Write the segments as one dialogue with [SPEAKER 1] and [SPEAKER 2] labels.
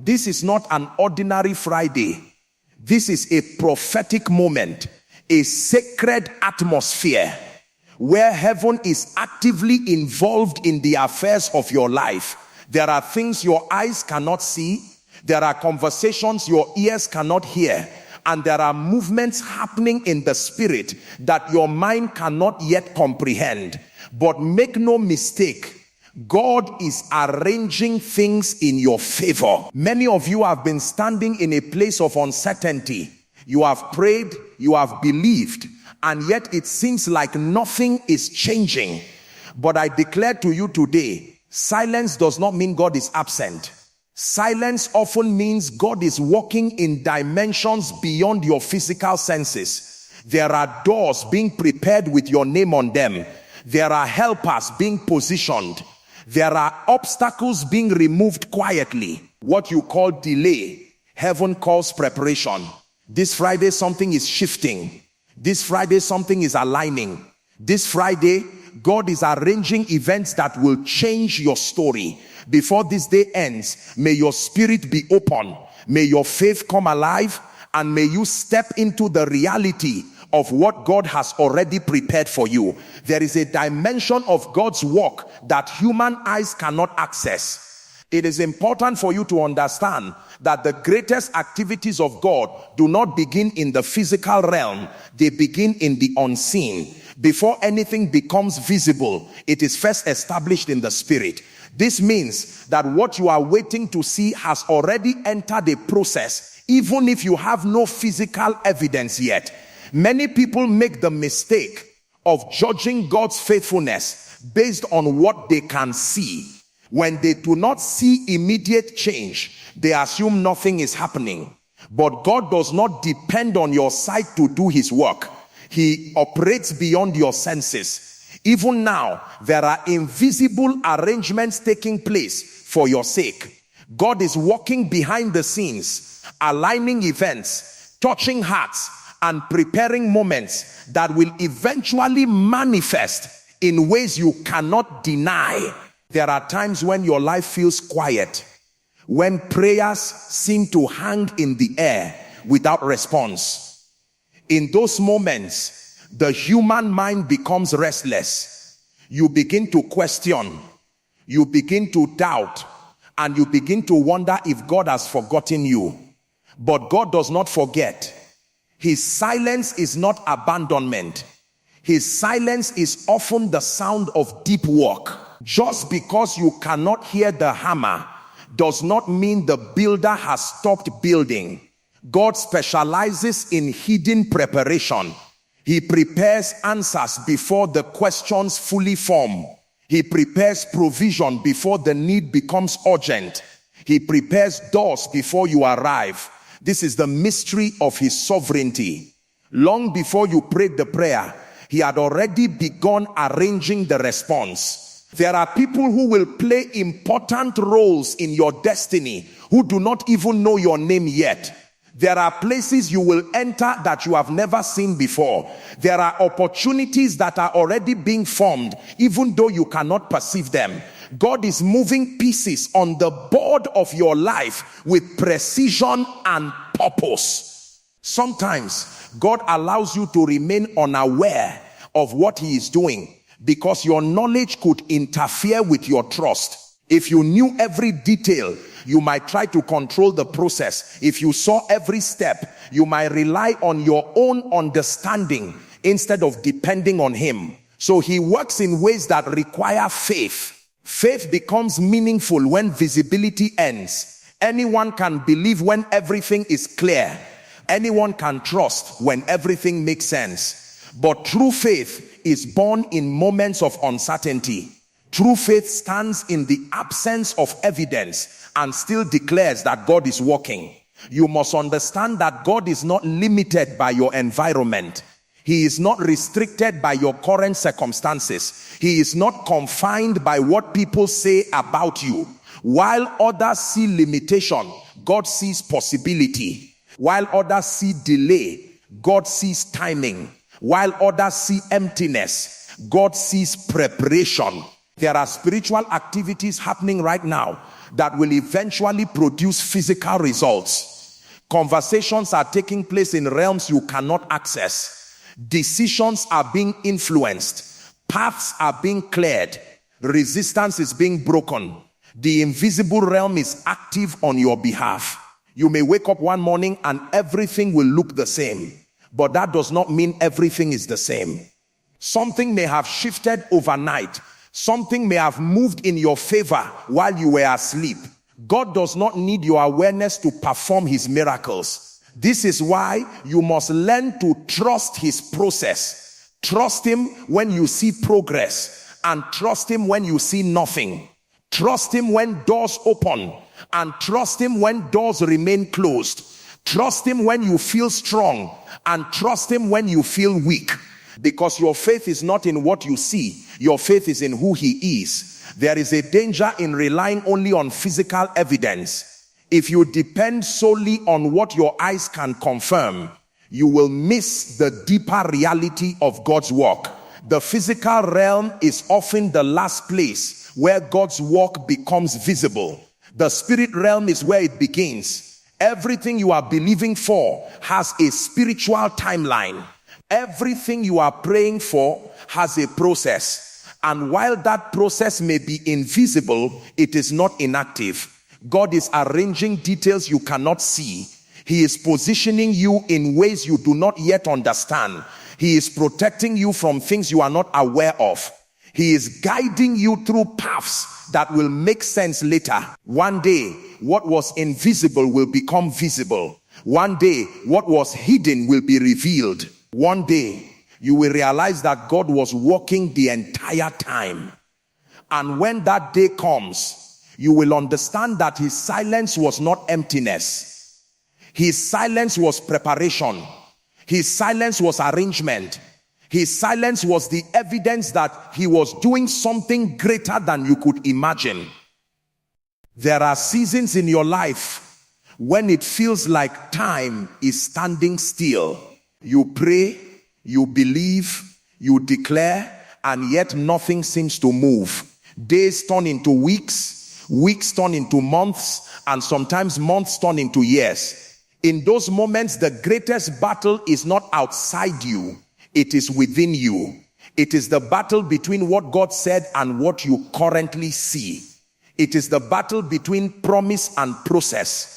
[SPEAKER 1] This is not an ordinary Friday. This is a prophetic moment, a sacred atmosphere where heaven is actively involved in the affairs of your life. There are things your eyes cannot see. There are conversations your ears cannot hear. And there are movements happening in the spirit that your mind cannot yet comprehend. But make no mistake, God is arranging things in your favor. Many of you have been standing in a place of uncertainty. You have prayed, you have believed, and yet it seems like nothing is changing. But I declare to you today, silence does not mean God is absent. Silence often means God is walking in dimensions beyond your physical senses. There are doors being prepared with your name on them. There are helpers being positioned. There are obstacles being removed quietly. What you call delay, heaven calls preparation. This Friday, something is shifting. This Friday, something is aligning. This Friday, God is arranging events that will change your story. Before this day ends, may your spirit be open. May your faith come alive, and may you step into the reality of what God has already prepared for you. There is a dimension of God's work that human eyes cannot access. It is important for you to understand that the greatest activities of God do not begin in the physical realm. They begin in the unseen. Before anything becomes visible, it is first established in the spirit. This means that what you are waiting to see has already entered a process, even if you have no physical evidence yet. Many people make the mistake of judging God's faithfulness based on what they can see. When they do not see immediate change, they assume nothing is happening. But God does not depend on your sight to do his work. He operates beyond your senses. Even now, there are invisible arrangements taking place for your sake. God is working behind the scenes, aligning events, touching hearts, and preparing moments that will eventually manifest in ways you cannot deny. There are times when your life feels quiet, when prayers seem to hang in the air without response. In those moments, the human mind becomes restless. You begin to question, you begin to doubt, and you begin to wonder if God has forgotten you. But God does not forget. His silence is not abandonment. His silence is often the sound of deep work. Just because you cannot hear the hammer does not mean the builder has stopped building. God specializes in hidden preparation. He prepares answers before the questions fully form. He prepares provision before the need becomes urgent. He prepares doors before you arrive. This is the mystery of his sovereignty. Long before you prayed the prayer, he had already begun arranging the response. There are people who will play important roles in your destiny who do not even know your name yet. There are places you will enter that you have never seen before. There are opportunities that are already being formed, even though you cannot perceive them. God is moving pieces on the board of your life with precision and purpose. Sometimes God allows you to remain unaware of what he is doing because your knowledge could interfere with your trust. If you knew every detail, you might try to control the process. If you saw every step, you might rely on your own understanding instead of depending on him. So he works in ways that require faith. Faith becomes meaningful when visibility ends. Anyone can believe when everything is clear. Anyone can trust when everything makes sense. But true faith is born in moments of uncertainty. True faith stands in the absence of evidence and still declares that God is working. You must understand that God is not limited by your environment. He is not restricted by your current circumstances. He is not confined by what people say about you. While others see limitation, God sees possibility. While others see delay, God sees timing. While others see emptiness, God sees preparation. There are spiritual activities happening right now that will eventually produce physical results. Conversations are taking place in realms you cannot access. Decisions are being influenced. Paths are being cleared. Resistance is being broken. The invisible realm is active on your behalf. You may wake up one morning and everything will look the same, but that does not mean everything is the same. Something may have shifted overnight. Something may have moved in your favor while you were asleep. God does not need your awareness to perform his miracles. This is why you must learn to trust his process. Trust him when you see progress, and trust him when you see nothing. Trust him when doors open, and trust him when doors remain closed. Trust him when you feel strong, and trust him when you feel weak. Because your faith is not in what you see. Your faith is in who he is. There is a danger in relying only on physical evidence. If you depend solely on what your eyes can confirm, you will miss the deeper reality of God's work. The physical realm is often the last place where God's work becomes visible. The spirit realm is where it begins. Everything you are believing for has a spiritual timeline. Everything you are praying for has a process. And while that process may be invisible, it is not inactive. God is arranging details you cannot see. He is positioning you in ways you do not yet understand. He is protecting you from things you are not aware of. He is guiding you through paths that will make sense later. One day, what was invisible will become visible. One day, what was hidden will be revealed. One day, you will realize that God was working the entire time. And when that day comes, you will understand that his silence was not emptiness. His silence was preparation. His silence was arrangement. His silence was the evidence that he was doing something greater than you could imagine. There are seasons in your life when it feels like time is standing still. You pray, you believe, you declare, and yet nothing seems to move. Days turn into weeks, weeks turn into months, and sometimes months turn into years. In those moments, the greatest battle is not outside you, it is within you. It is the battle between what God said and what you currently see. It is the battle between promise and process.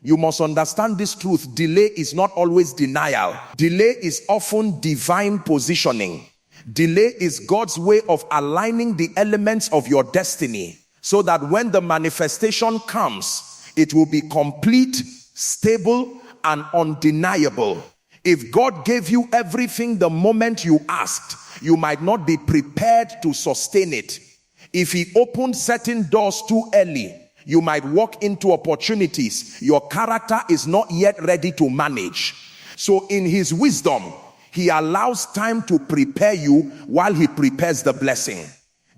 [SPEAKER 1] You must understand this truth. Delay is not always denial. Delay is often divine positioning. Delay is God's way of aligning the elements of your destiny so that when the manifestation comes, it will be complete, stable, and undeniable. If God gave you everything the moment you asked, you might not be prepared to sustain it. If he opened certain doors too early, you might walk into opportunities your character is not yet ready to manage. So in his wisdom, he allows time to prepare you while he prepares the blessing.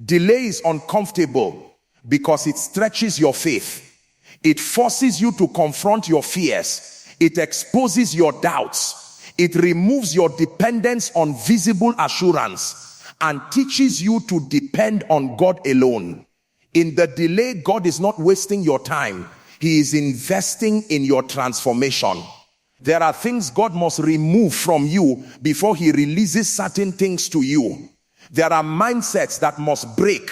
[SPEAKER 1] Delay is uncomfortable because it stretches your faith. It forces you to confront your fears. It exposes your doubts. It removes your dependence on visible assurance and teaches you to depend on God alone. In the delay, God is not wasting your time. He is investing in your transformation. There are things God must remove from you before he releases certain things to you. There are mindsets that must break.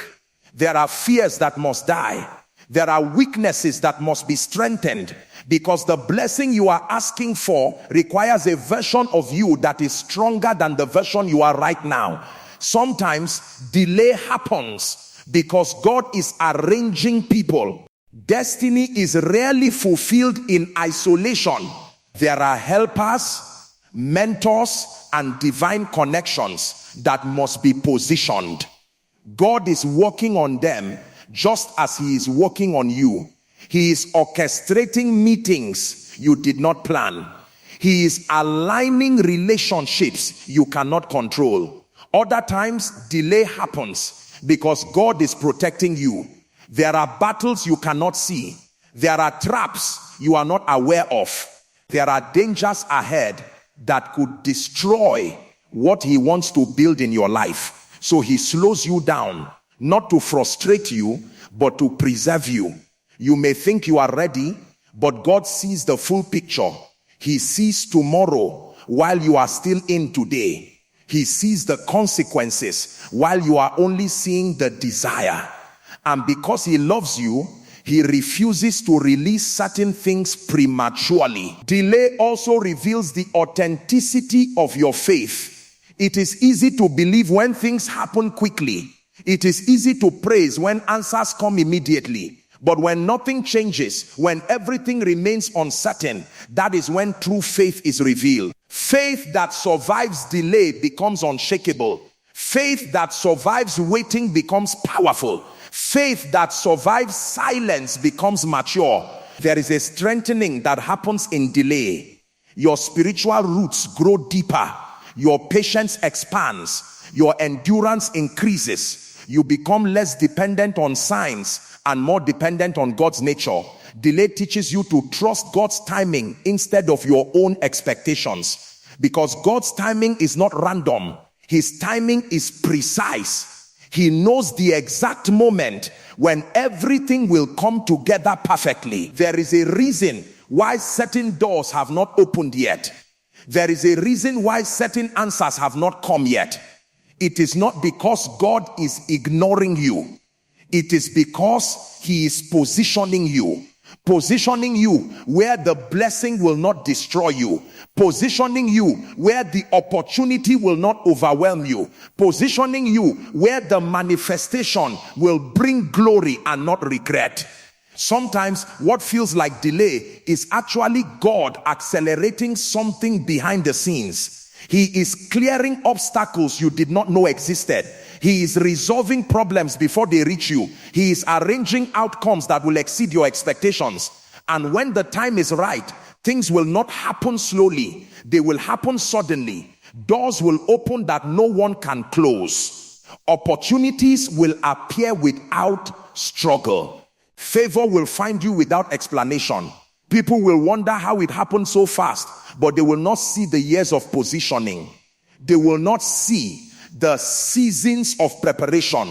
[SPEAKER 1] There are fears that must die. There are weaknesses that must be strengthened, because the blessing you are asking for requires a version of you that is stronger than the version you are right now. Sometimes delay happens because God is arranging people. Destiny is rarely fulfilled in isolation. There are helpers, mentors, and divine connections that must be positioned. God is working on them just as he is working on you. He is orchestrating meetings you did not plan. He is aligning relationships you cannot control. Other times, delay happens because God is protecting you. There are battles you cannot see. There are traps you are not aware of. There are dangers ahead that could destroy what he wants to build in your life. So he slows you down not to frustrate you, but to preserve you. You may think you are ready, but God sees the full picture. He sees tomorrow while you are still in today. He sees the consequences while you are only seeing the desire. And because he loves you, he refuses to release certain things prematurely. Delay also reveals the authenticity of your faith. It is easy to believe when things happen quickly. It is easy to praise when answers come immediately. But when nothing changes, when everything remains uncertain, that is when true faith is revealed. Faith that survives delay becomes unshakable. Faith that survives waiting becomes powerful. Faith that survives silence becomes mature. There is a strengthening that happens in delay. Your spiritual roots grow deeper. Your patience expands. Your endurance increases. You become less dependent on signs and more dependent on God's nature. Delay teaches you to trust God's timing instead of your own expectations, because God's timing is not random. His timing is precise. He knows the exact moment when everything will come together perfectly. There is a reason why certain doors have not opened yet. There is a reason why certain answers have not come yet. It is not because God is ignoring you. It is because he is positioning you. Positioning you where the blessing will not destroy you. Positioning you where the opportunity will not overwhelm you. Positioning you where the manifestation will bring glory and not regret. Sometimes what feels like delay is actually God accelerating something behind the scenes. He is clearing obstacles you did not know existed. He is resolving problems before they reach you. He is arranging outcomes that will exceed your expectations. And when the time is right, things will not happen slowly. They will happen suddenly. Doors will open that no one can close. Opportunities will appear without struggle. Favor will find you without explanation. People will wonder how it happened so fast, but they will not see the years of positioning. They will not see the seasons of preparation.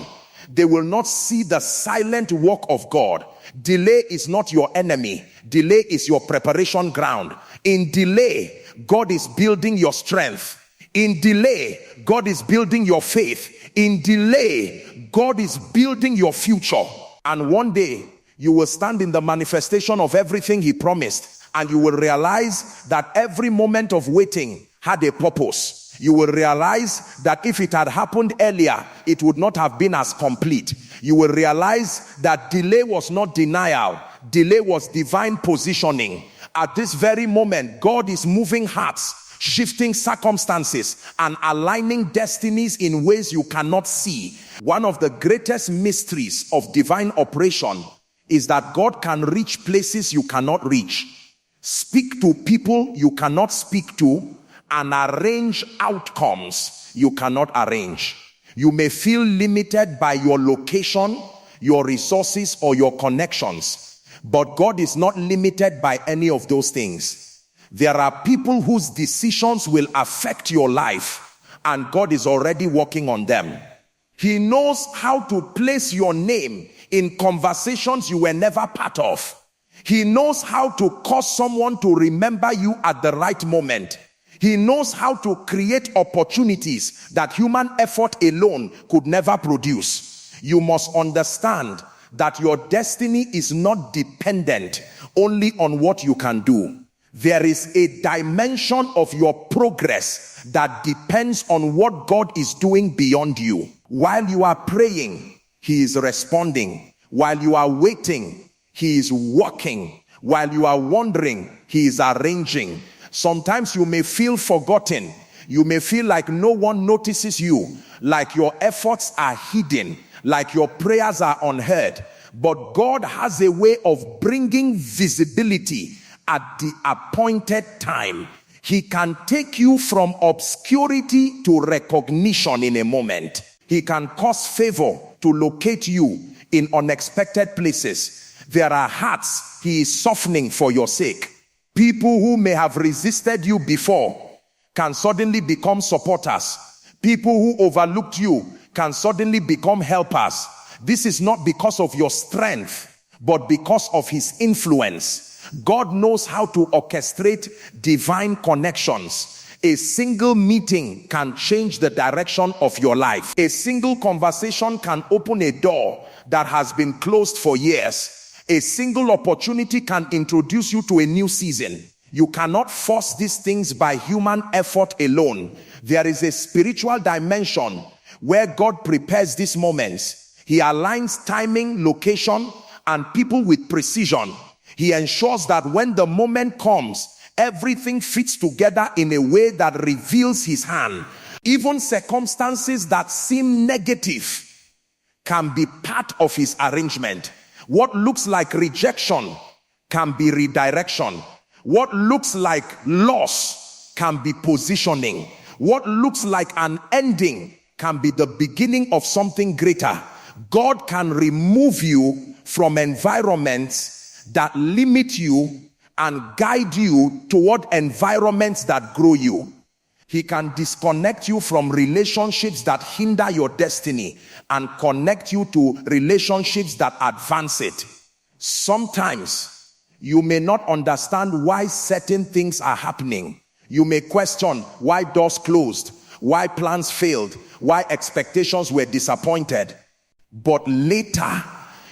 [SPEAKER 1] They will not see the silent work of God. Delay is not your enemy. Delay is your preparation ground. In delay, God is building your strength. In delay, God is building your faith. In delay, God is building your future. And one day, you will stand in the manifestation of everything he promised, and you will realize that every moment of waiting had a purpose. You will realize that if it had happened earlier, it would not have been as complete. You will realize that delay was not denial. Delay was divine positioning. At this very moment, God is moving hearts, shifting circumstances, and aligning destinies in ways you cannot see. One of the greatest mysteries of divine operation is that God can reach places you cannot reach, speak to people you cannot speak to, and arrange outcomes you cannot arrange. You may feel limited by your location, your resources, or your connections, but God is not limited by any of those things. There are people whose decisions will affect your life, and God is already working on them. He knows how to place your name in conversations you were never part of. He knows how to cause someone to remember you at the right moment. He knows how to create opportunities that human effort alone could never produce. You must understand that your destiny is not dependent only on what you can do. There is a dimension of your progress that depends on what God is doing beyond you. While you are praying, he is responding. While you are waiting, he is working. While you are wondering, he is arranging. Sometimes you may feel forgotten. You may feel like no one notices you, like your efforts are hidden, like your prayers are unheard. But God has a way of bringing visibility at the appointed time. He can take you from obscurity to recognition in a moment. He can cause favor to locate you in unexpected places. There are hearts he is softening for your sake. People who may have resisted you before can suddenly become supporters. People who overlooked you can suddenly become helpers. this is not because of your strength, but because of his influence. God knows how to orchestrate divine connections. A single meeting can change the direction of your life. A single conversation can open a door that has been closed for years. A single opportunity can introduce you to a new season. You cannot force these things by human effort alone. There is a spiritual dimension where God prepares these moments. He aligns timing, location, and people with precision. He ensures that when the moment comes, everything fits together in a way that reveals his hand. Even circumstances that seem negative can be part of his arrangement. What looks like rejection can be redirection. What looks like loss can be positioning. What looks like an ending can be the beginning of something greater. God can remove you from environments that limit you and guide you toward environments that grow you. He can disconnect you from relationships that hinder your destiny and connect you to relationships that advance it. Sometimes you may not understand why certain things are happening. You may question why doors closed, why plans failed, why expectations were disappointed. But later,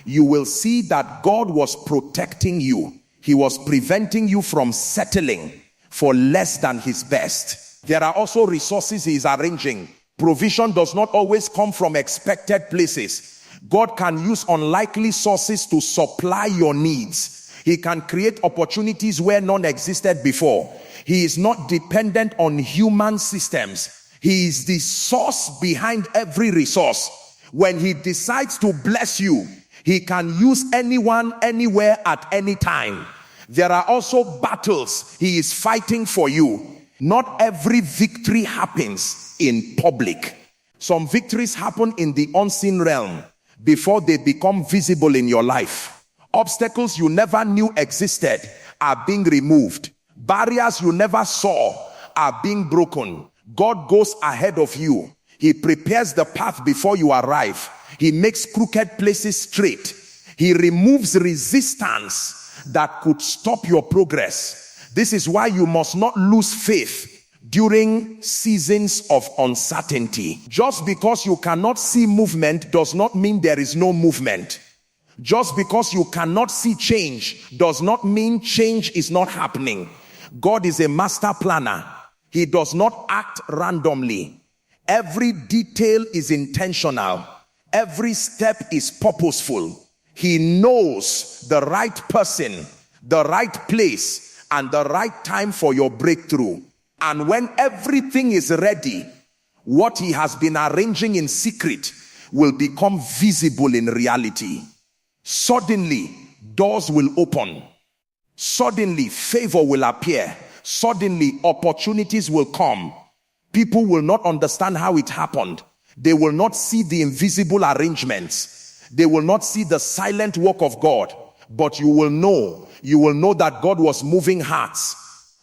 [SPEAKER 1] you will see that God was protecting you. He was preventing you from settling for less than his best. There are also resources he is arranging. Provision does not always come from expected places. God can use unlikely sources to supply your needs. He can create opportunities where none existed before. He is not dependent on human systems. He is the source behind every resource. When he decides to bless you, he can use anyone, anywhere, at any time. There are also battles he is fighting for you. Not every victory happens in public. Some victories happen in the unseen realm before they become visible in your life. Obstacles you never knew existed are being removed. Barriers you never saw are being broken. God goes ahead of you. He prepares the path before you arrive. He makes crooked places straight. He removes resistance that could stop your progress. This is why you must not lose faith during seasons of uncertainty. Just because you cannot see movement does not mean there is no movement. Just because you cannot see change does not mean change is not happening. God is a master planner. He does not act randomly. Every detail is intentional. Every step is purposeful. He knows the right person, the right place, and the right time for your breakthrough. And when everything is ready, what he has been arranging in secret will become visible in reality. Suddenly, doors will open. Suddenly, favor will appear. Suddenly, opportunities will come. People will not understand how it happened. They will not see the invisible arrangements. They will not see the silent work of God. But you will know that God was moving hearts.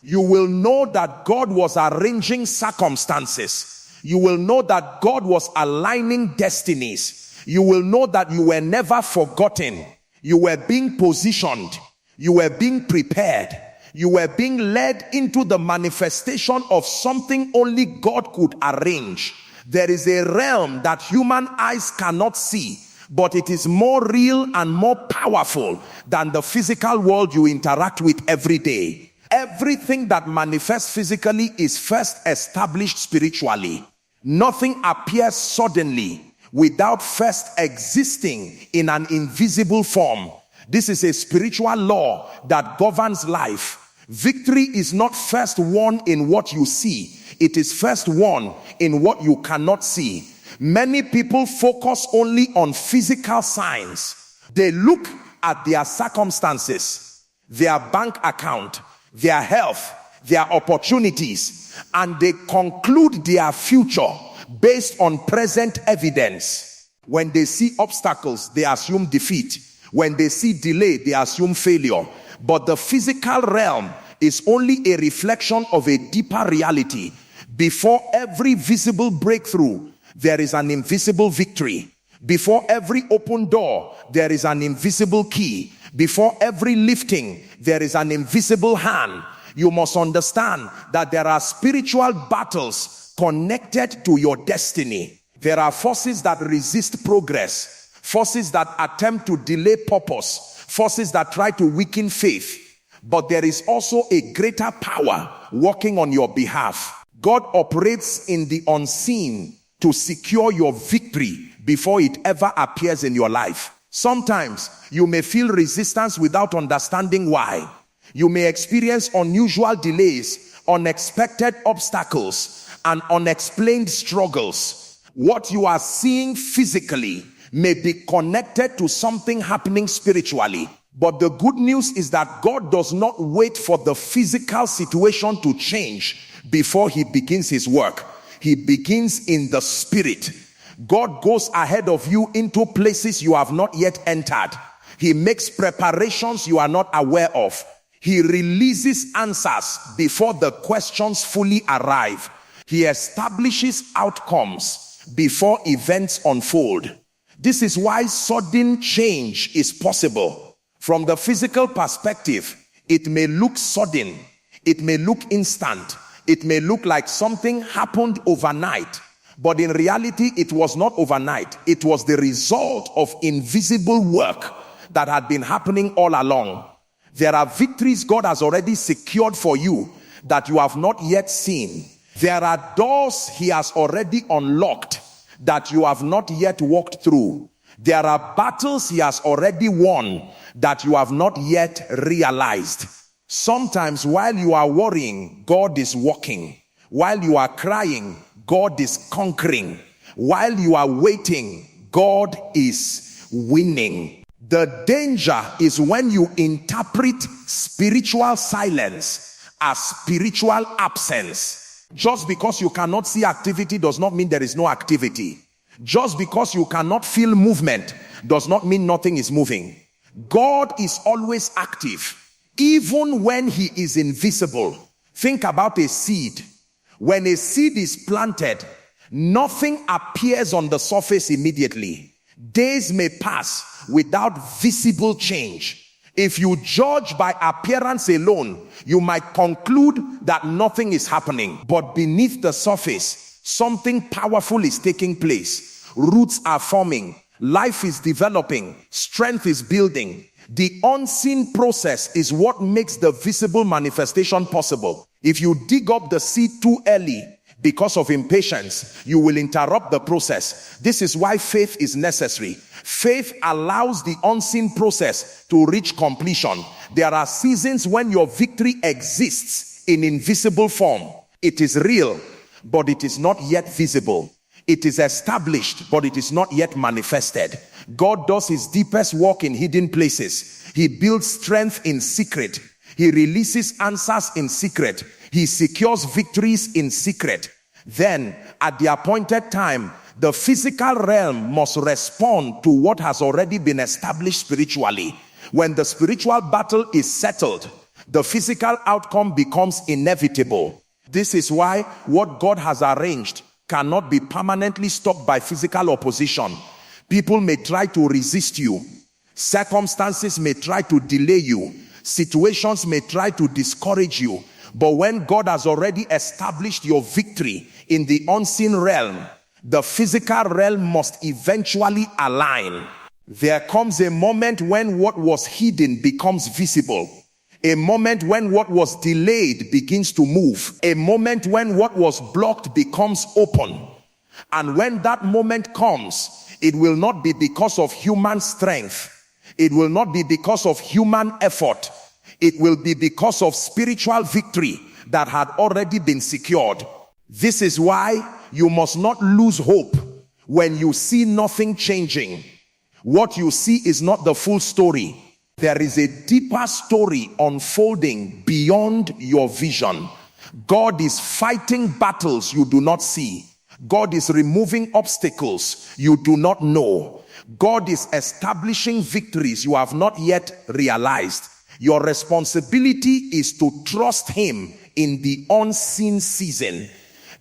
[SPEAKER 1] You will know that God was arranging circumstances. You will know that God was aligning destinies. You will know that you were never forgotten. You were being positioned. You were being prepared. You were being led into the manifestation of something only God could arrange. There is a realm that human eyes cannot see, but it is more real and more powerful than the physical world you interact with every day. Everything that manifests physically is first established spiritually. Nothing appears suddenly without first existing in an invisible form. This is a spiritual law that governs life. Victory is not first won in what you see. It is first won in what you cannot see. Many people focus only on physical signs. They look at their circumstances, their bank account, their health, their opportunities, and they conclude their future based on present evidence. When they see obstacles, they assume defeat. When they see delay, they assume failure. But the physical realm is only a reflection of a deeper reality. Before every visible breakthrough, there is an invisible victory. Before every open door, there is an invisible key. Before every lifting, there is an invisible hand. You must understand that there are spiritual battles connected to your destiny. There are forces that resist progress, forces that attempt to delay purpose, forces that try to weaken faith. But there is also a greater power working on your behalf. God operates in the unseen to secure your victory before it ever appears in your life. Sometimes you may feel resistance without understanding why. You may experience unusual delays, unexpected obstacles, and unexplained struggles. What you are seeing physically may be connected to something happening spiritually. But the good news is that God does not wait for the physical situation to change before he begins his work. He begins in the spirit. God goes ahead of you into places you have not yet entered. He makes preparations you are not aware of. He releases answers before the questions fully arrive. He establishes outcomes before events unfold. This is why sudden change is possible. From the physical perspective, it may look sudden, it may look instant, it may look like something happened overnight. But in reality, it was not overnight. It was the result of invisible work that had been happening all along. There are victories God has already secured for you that you have not yet seen. There are doors he has already unlocked that you have not yet walked through. There are battles he has already won that you have not yet realized. Sometimes while you are worrying, God is working. While you are crying, God is conquering. While you are waiting, God is winning. The danger is when you interpret spiritual silence as spiritual absence. Just because you cannot see activity does not mean there is no activity. Just because you cannot feel movement does not mean nothing is moving. God is always active, even when he is invisible. Think about a seed. When a seed is planted, nothing appears on the surface immediately. Days may pass without visible change. If you judge by appearance alone, you might conclude that nothing is happening. But beneath the surface, something powerful is taking place. Roots are forming. Life is developing. Strength is building. The unseen process is what makes the visible manifestation possible. If you dig up the seed too early because of impatience, you will interrupt the process. This is why faith is necessary. Faith allows the unseen process to reach completion. There are seasons when your victory exists in invisible form. It is real, but it is not yet visible. It is established, but it is not yet manifested. God does his deepest work in hidden places. He builds strength in secret. He releases answers in secret. He secures victories in secret. Then, at the appointed time, the physical realm must respond to what has already been established spiritually. When the spiritual battle is settled, the physical outcome becomes inevitable. This is why what God has arranged cannot be permanently stopped by physical opposition. People may try to resist you. Circumstances may try to delay you. Situations may try to discourage you. But when God has already established your victory in the unseen realm, the physical realm must eventually align. There comes a moment when what was hidden becomes visible. A moment when what was delayed begins to move. A moment when what was blocked becomes open. And when that moment comes, it will not be because of human strength. It will not be because of human effort. It will be because of spiritual victory that had already been secured. This is why you must not lose hope when you see nothing changing. What you see is not the full story. There is a deeper story unfolding beyond your vision. God is fighting battles you do not see. God is removing obstacles you do not know. God is establishing victories you have not yet realized. Your responsibility is to trust him in the unseen season,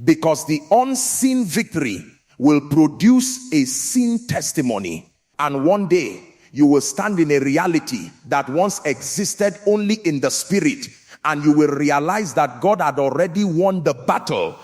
[SPEAKER 1] because the unseen victory will produce a seen testimony. And one day, you will stand in a reality that once existed only in the spirit, and you will realize that God had already won the battle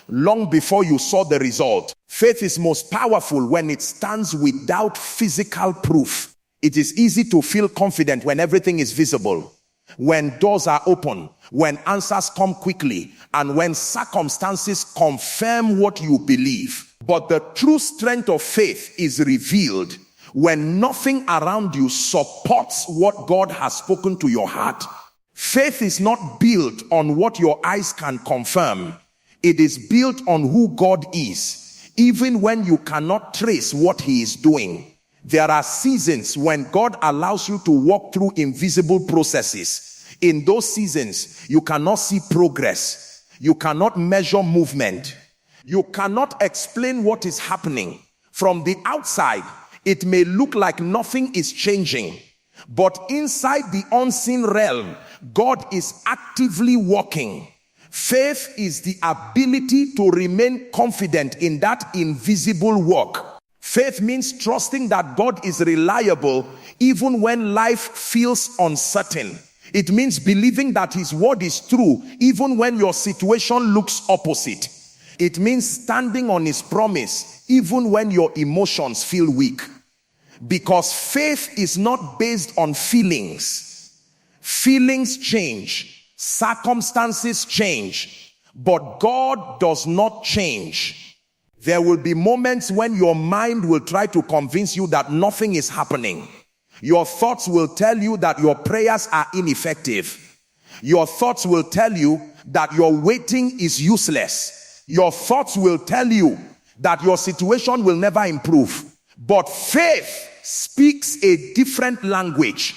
[SPEAKER 1] long before you saw the result. Faith is most powerful when it stands without physical proof. It is easy to feel confident when everything is visible, when doors are open, when answers come quickly, and when circumstances confirm what you believe. But the true strength of faith is revealed when nothing around you supports what God has spoken to your heart. Faith is not built on what your eyes can confirm. It is built on who God is, even when you cannot trace what he is doing. There are seasons when God allows you to walk through invisible processes. In those seasons, you cannot see progress. You cannot measure movement. You cannot explain what is happening. From the outside, it may look like nothing is changing, but inside the unseen realm, God is actively working. Faith is the ability to remain confident in that invisible work. Faith means trusting that God is reliable even when life feels uncertain. It means believing that his word is true even when your situation looks opposite. It means standing on his promise even when your emotions feel weak. Because faith is not based on feelings. Feelings change, circumstances change, but God does not change. There will be moments when your mind will try to convince you that nothing is happening. Your thoughts will tell you that your prayers are ineffective. Your thoughts will tell you that your waiting is useless. Your thoughts will tell you that your situation will never improve. But faith speaks a different language.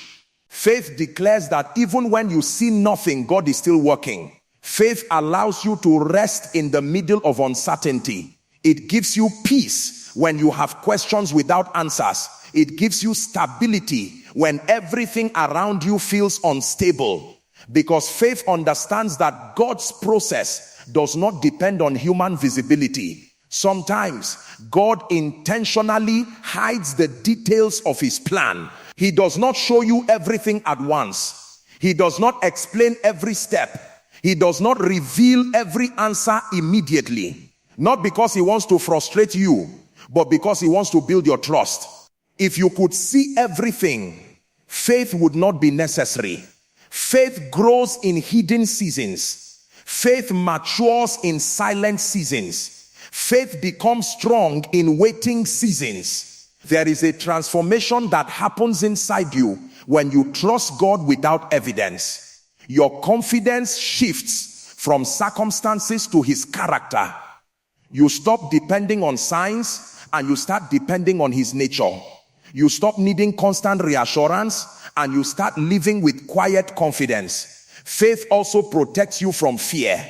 [SPEAKER 1] Faith declares that even when you see nothing, God is still working. Faith allows you to rest in the middle of uncertainty. It gives you peace when you have questions without answers. It gives you stability when everything around you feels unstable. Because faith understands that God's process does not depend on human visibility. Sometimes God intentionally hides the details of his plan. He does not show you everything at once. He does not explain every step. He does not reveal every answer immediately. Not because he wants to frustrate you, but because he wants to build your trust. If you could see everything, faith would not be necessary. Faith grows in hidden seasons. Faith matures in silent seasons. Faith becomes strong in waiting seasons. There is a transformation that happens inside you when you trust God without evidence. Your confidence shifts from circumstances to his character. You stop depending on signs and you start depending on his nature. You stop needing constant reassurance and you start living with quiet confidence. Faith also protects you from fear.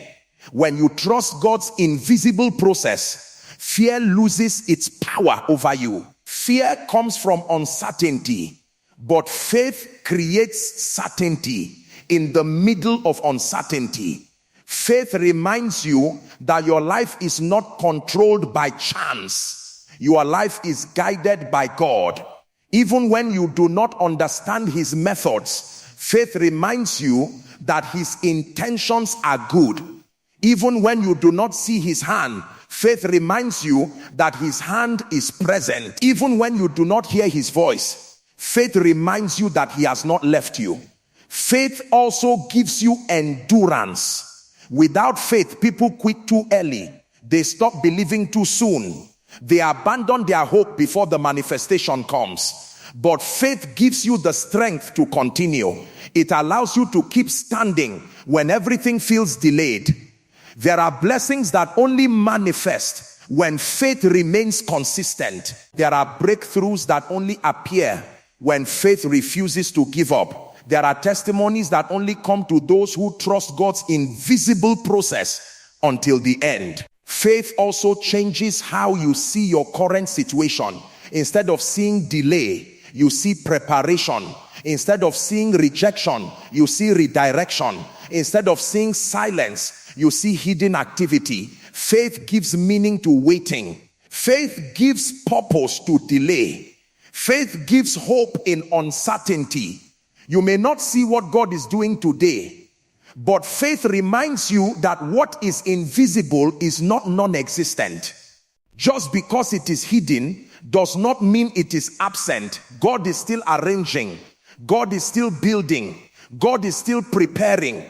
[SPEAKER 1] When you trust God's invisible process, fear loses its power over you. Fear comes from uncertainty, but faith creates certainty in the middle of uncertainty. Faith reminds you that your life is not controlled by chance. Your life is guided by God. Even when you do not understand his methods, faith reminds you that his intentions are good. Even when you do not see his hand, faith reminds you that his hand is present. Even when you do not hear his voice, faith reminds you that he has not left you. Faith also gives you endurance. Without faith, people quit too early. They stop believing too soon. They abandon their hope before the manifestation comes. But faith gives you the strength to continue. It allows you to keep standing when everything feels delayed. There are blessings that only manifest when faith remains consistent. There are breakthroughs that only appear when faith refuses to give up. There are testimonies that only come to those who trust God's invisible process until the end. Faith also changes how you see your current situation. Instead of seeing delay, you see preparation. Instead of seeing rejection, you see redirection. Instead of seeing silence, you see hidden activity. Faith gives meaning to waiting. Faith gives purpose to delay. Faith gives hope in uncertainty. You may not see what God is doing today, but faith reminds you that what is invisible is not non-existent. Just because it is hidden does not mean it is absent. God is still arranging. God is still building. God is still preparing.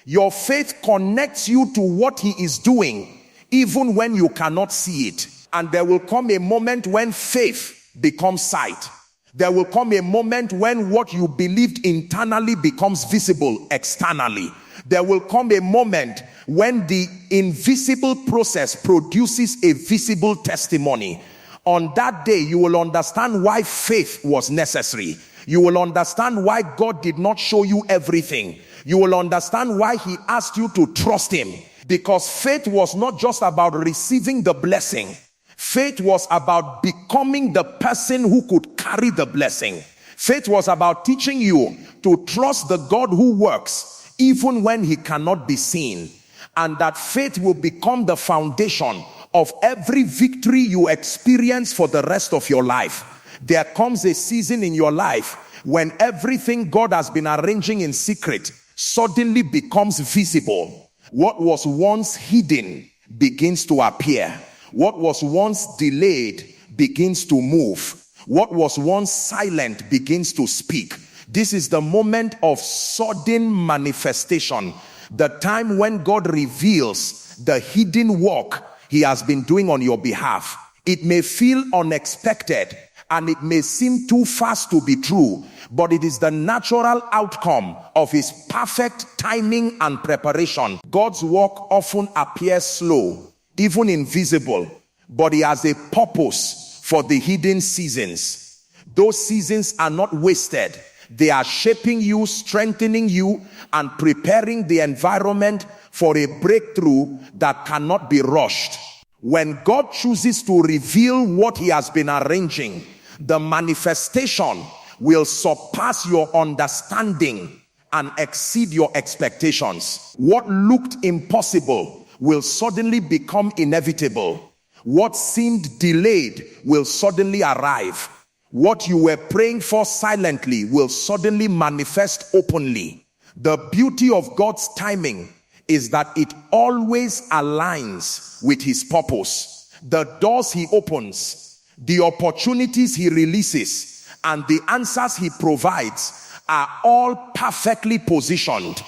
[SPEAKER 1] Your faith connects you to what he is doing, even when you cannot see it. And there will come a moment when faith becomes sight. There will come a moment when what you believed internally becomes visible externally. There will come a moment when the invisible process produces a visible testimony. On that day, you will understand why faith was necessary. You will understand why God did not show you everything. You will understand why he asked you to trust him. Because faith was not just about receiving the blessing. Faith was about becoming the person who could carry the blessing. Faith was about teaching you to trust the God who works even when he cannot be seen. And that faith will become the foundation of every victory you experience for the rest of your life. There comes a season in your life when everything God has been arranging in secret suddenly becomes visible. What was once hidden begins to appear. What was once delayed begins to move. What was once silent begins to speak. This is the moment of sudden manifestation. The time when God reveals the hidden work he has been doing on your behalf. It may feel unexpected and it may seem too fast to be true, but it is the natural outcome of his perfect timing and preparation. God's work often appears slow, even invisible, but he has a purpose for the hidden seasons. Those seasons are not wasted. They are shaping you, strengthening you, and preparing the environment for a breakthrough that cannot be rushed. When God chooses to reveal what he has been arranging, the manifestation will surpass your understanding and exceed your expectations. What looked impossible will suddenly become inevitable. What seemed delayed will suddenly arrive. What you were praying for silently will suddenly manifest openly. The beauty of God's timing is that it always aligns with his purpose. The doors he opens, the opportunities he releases, and the answers he provides are all perfectly positioned.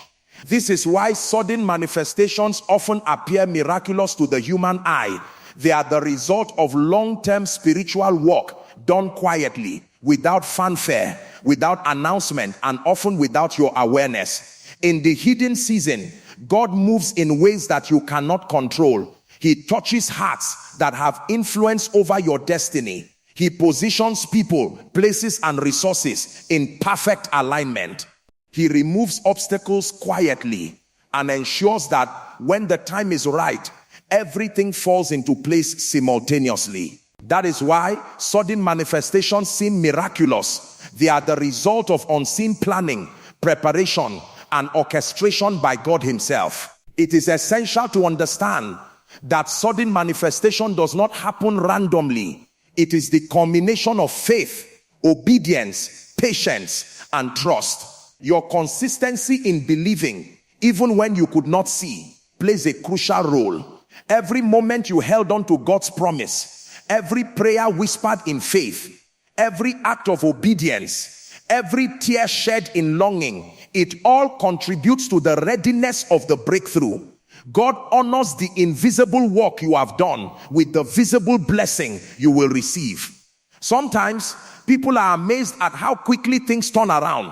[SPEAKER 1] This is why sudden manifestations often appear miraculous to the human eye. They are the result of long-term spiritual work done quietly, without fanfare, without announcement, and often without your awareness. In the hidden season, God moves in ways that you cannot control. He touches hearts that have influence over your destiny. He positions people, places, and resources in perfect alignment. He removes obstacles quietly and ensures that when the time is right, everything falls into place simultaneously. That is why sudden manifestations seem miraculous. They are the result of unseen planning, preparation, and orchestration by God himself. It is essential to understand that sudden manifestation does not happen randomly. It is the combination of faith, obedience, patience, and trust. Your consistency in believing, even when you could not see, plays a crucial role. Every moment you held on to God's promise, every prayer whispered in faith, every act of obedience, every tear shed in longing, it all contributes to the readiness of the breakthrough. God honors the invisible work you have done with the visible blessing you will receive. Sometimes people are amazed at how quickly things turn around.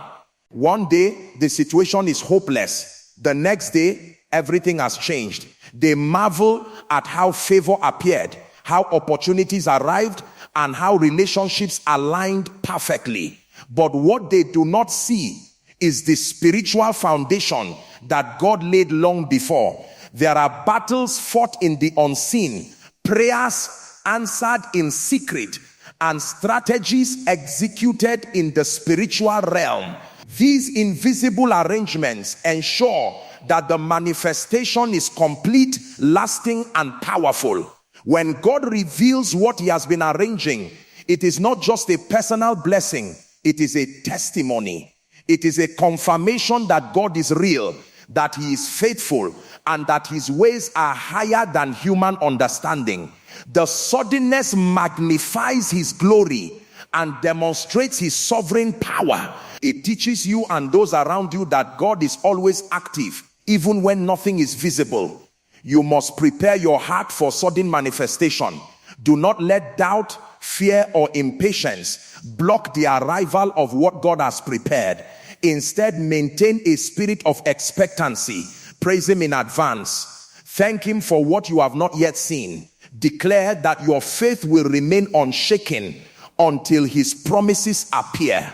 [SPEAKER 1] One day the situation is hopeless. The next day everything has changed. They marvel at how favor appeared, how opportunities arrived, and how relationships aligned perfectly. But what they do not see is the spiritual foundation that God laid long before. There are battles fought in the unseen, prayers answered in secret, and strategies executed in the spiritual realm. These invisible arrangements ensure that the manifestation is complete, lasting, and powerful. When God reveals what he has been arranging, it is not just a personal blessing, it is a testimony. It is a confirmation that God is real, that he is faithful, and that his ways are higher than human understanding. The suddenness magnifies his glory and demonstrates his sovereign power. It teaches you and those around you that God is always active, even when nothing is visible. You must prepare your heart for sudden manifestation. Do not let doubt, fear, or impatience block the arrival of what God has prepared. Instead, maintain a spirit of expectancy. Praise him in advance. Thank him for what you have not yet seen. Declare that your faith will remain unshaken until his promises appear.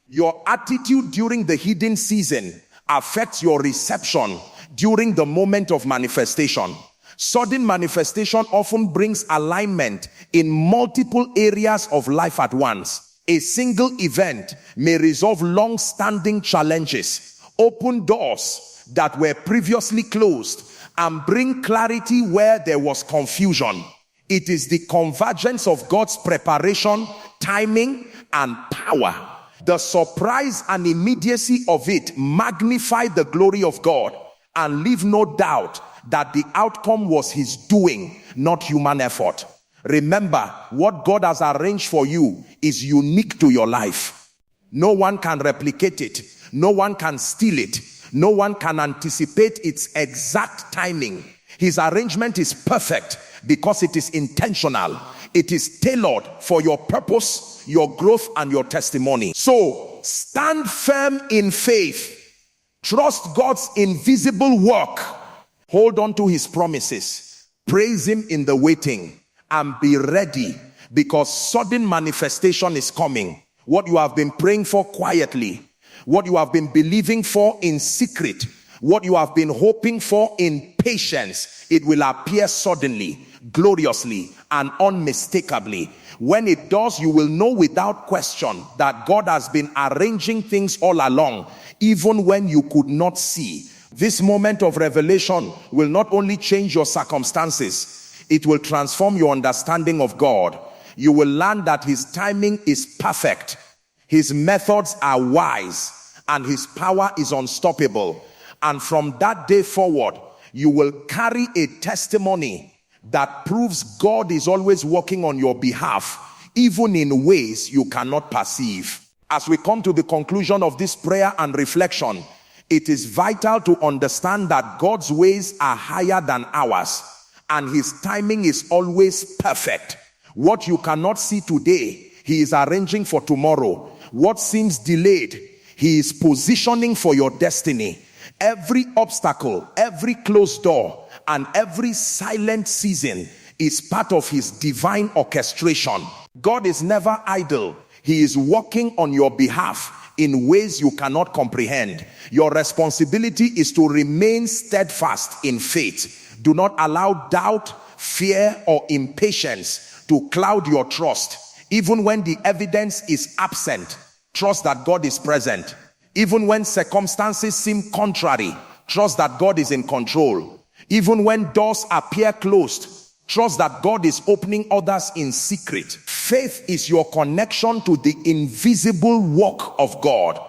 [SPEAKER 1] Your attitude during the hidden season affects your reception during the moment of manifestation. Sudden manifestation often brings alignment in multiple areas of life at once. A single event may resolve long-standing challenges, open doors that were previously closed, and bring clarity where there was confusion. It is the convergence of God's preparation, timing, and power. The surprise and immediacy of it magnify the glory of God and leave no doubt that the outcome was his doing, not human effort. Remember, what God has arranged for you is unique to your life. No one can replicate it. No one can steal it. No one can anticipate its exact timing. His arrangement is perfect because it is intentional. It is tailored for your purpose, your growth, and your testimony. So, stand firm in faith. Trust God's invisible work. Hold on to his promises. Praise him in the waiting. And be ready, because sudden manifestation is coming. What you have been praying for quietly, what you have been believing for in secret, what you have been hoping for in patience, it will appear suddenly, gloriously, and unmistakably. When it does, you will know without question that God has been arranging things all along, even when you could not see. This moment of revelation will not only change your circumstances, it will transform your understanding of God. You will learn that his timing is perfect, his methods are wise, and his power is unstoppable. And from that day forward, you will carry a testimony that proves God is always working on your behalf, even in ways you cannot perceive. As we come to the conclusion of this prayer and reflection, it is vital to understand that God's ways are higher than ours, and his timing is always perfect. What you cannot see today, he is arranging for tomorrow. What seems delayed, he is positioning for your destiny. Every obstacle, every closed door, and every silent season is part of his divine orchestration. God is never idle. He is working on your behalf in ways you cannot comprehend. Your responsibility is to remain steadfast in faith. Do not allow doubt, fear, or impatience to cloud your trust. Even when the evidence is absent, trust that God is present. Even when circumstances seem contrary, trust that God is in control. Even when doors appear closed, trust that God is opening others in secret. Faith is your connection to the invisible work of God.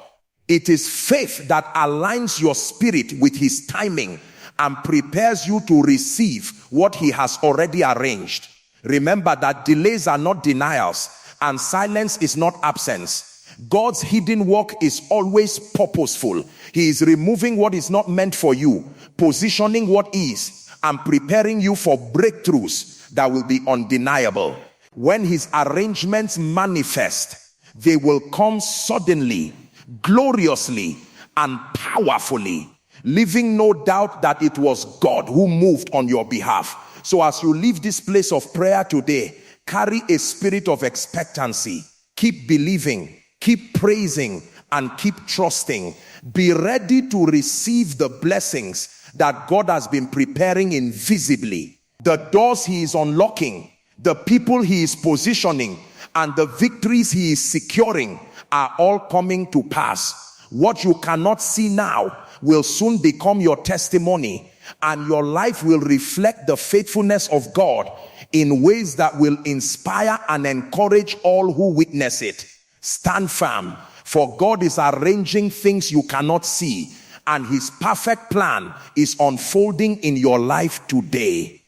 [SPEAKER 1] It is faith that aligns your spirit with his timing and prepares you to receive what he has already arranged. Remember that delays are not denials, and silence is not absence. God's hidden work is always purposeful. He is removing what is not meant for you, positioning what is, and preparing you for breakthroughs that will be undeniable. When his arrangements manifest, they will come suddenly, gloriously, and powerfully, leaving no doubt that it was God who moved on your behalf. So as you leave this place of prayer today, carry a spirit of expectancy. Keep believing, keep praising, and keep trusting. Be ready to receive the blessings that God has been preparing invisibly. The doors he is unlocking, the people he is positioning, and the victories he is securing are all coming to pass. What you cannot see now will soon become your testimony, and your life will reflect the faithfulness of God in ways that will inspire and encourage all who witness it. Stand firm, for God is arranging things you cannot see, and his perfect plan is unfolding in your life today.